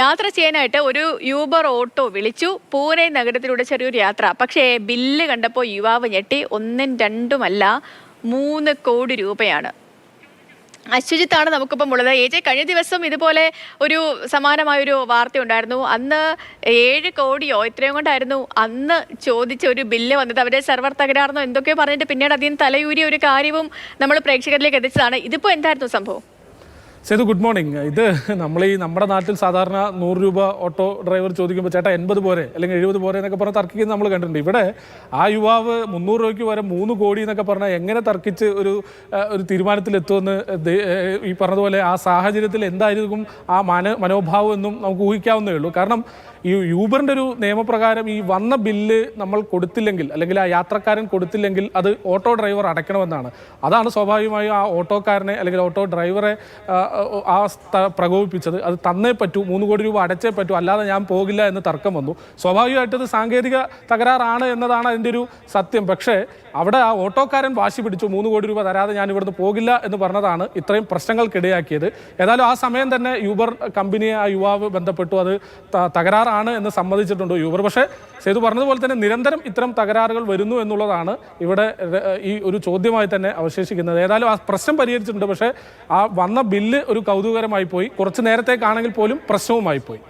യാത്ര ചെയ്യാനായിട്ട് ഒരു യൂബർ ഓട്ടോ വിളിച്ചു. പൂനെ നഗരത്തിലൂടെ ചെറിയൊരു യാത്ര. പക്ഷേ ബില്ല് കണ്ടപ്പോൾ യുവാവ് ഞെട്ടി. ഒന്നും രണ്ടുമല്ല, 3 കോടി രൂപയാണ്. അശ്വജിത്താണ് നമുക്കിപ്പം ഉള്ളത്. കഴിഞ്ഞ ദിവസം ഇതുപോലെ ഒരു സമാനമായൊരു വാർത്ത ഉണ്ടായിരുന്നു. അന്ന് 7 കോടിയോ ഇത്രയും കൊണ്ടായിരുന്നു അന്ന് ചോദിച്ച ഒരു ബില്ല് വന്നത്. അവരുടെ സെർവർ തകരാറെന്നോ എന്തൊക്കെയോ പറഞ്ഞിട്ട് പിന്നീട് അതിന് തലയൂരിയ ഒരു കാര്യവും നമ്മൾ പ്രേക്ഷകരിലേക്ക് എത്തിച്ചതാണ്. ഇതിപ്പോ എന്തായിരുന്നു സംഭവം? Sethu, good morning. ഇത് നമ്മുടെ നാട്ടിൽ സാധാരണ 100 രൂപ ഓട്ടോ ഡ്രൈവർ ചോദിക്കുമ്പോൾ ചേട്ടാ 80 പോരെ അല്ലെങ്കിൽ 70 പോരെ എന്നൊക്കെ പറഞ്ഞ് തർക്കിക്കുന്നത് നമ്മൾ കണ്ടിട്ടുണ്ട്. ഇവിടെ ആ യുവാവ് 300 രൂപയ്ക്ക് വരെ 3 കോടി എന്നൊക്കെ പറഞ്ഞാൽ എങ്ങനെ തർക്കിച്ച് ഒരു തീരുമാനത്തിലെത്തുമെന്ന് ഈ പറഞ്ഞതുപോലെ ആ സാഹചര്യത്തിൽ എന്തായിരിക്കും ആ മനോഭാവം എന്നും നമുക്ക് ഊഹിക്കാവുന്നേ ഉള്ളൂ. കാരണം ഈ യൂബറിൻ്റെ ഒരു നിയമപ്രകാരം ഈ വന്ന ബില്ല് നമ്മൾ കൊടുത്തില്ലെങ്കിൽ അല്ലെങ്കിൽ ആ യാത്രക്കാരൻ കൊടുത്തില്ലെങ്കിൽ അത് ഓട്ടോ ഡ്രൈവർ അടയ്ക്കണമെന്നാണ്. അതാണ് സ്വാഭാവികമായും ആ ഓട്ടോക്കാരനെ അല്ലെങ്കിൽ ഓട്ടോ ഡ്രൈവറെ പ്രകോപിപ്പിച്ചത്. അത് തന്നേ പറ്റൂ, 3 കോടി രൂപ അടച്ചേ പറ്റൂ, അല്ലാതെ ഞാൻ പോകില്ല എന്ന് തർക്കം വന്നു. സ്വാഭാവികമായിട്ടത് സാങ്കേതിക തകരാറാണ് എന്നതാണ് അതിൻ്റെ ഒരു സത്യം. പക്ഷേ അവിടെ ആ ഓട്ടോക്കാരൻ വാശി പിടിച്ചു, 3 കോടി രൂപ തരാതെ ഞാൻ ഇവിടുന്ന് പോകില്ല എന്ന് പറഞ്ഞതാണ് ഇത്രയും പ്രശ്നങ്ങൾക്കിടയാക്കിയത്. ഏതായാലും ആ സമയം തന്നെ യൂബർ കമ്പനിയെ ആ യുവാവ് ബന്ധപ്പെട്ടു. അത് തകരാറാണ് എന്ന് സമ്മതിച്ചിട്ടുണ്ട് യൂബർ. പക്ഷേ സേതു പറഞ്ഞതുപോലെ തന്നെ നിരന്തരം ഇത്തരം തകരാറുകൾ വരുന്നു എന്നുള്ളതാണ് ഇവിടെ ഈ ഒരു ചോദ്യമായി തന്നെ അവശേഷിക്കുന്നത്. ഏതായാലും ആ പ്രശ്നം പരിഹരിച്ചിട്ടുണ്ട്. പക്ഷേ ആ വന്ന ബില്ല് ഒരു കൗതുകകരമായി പോയി. കുറച്ച് നേരത്തേക്കാണെങ്കിൽ പോലും പ്രശ്നവുമായി പോയി.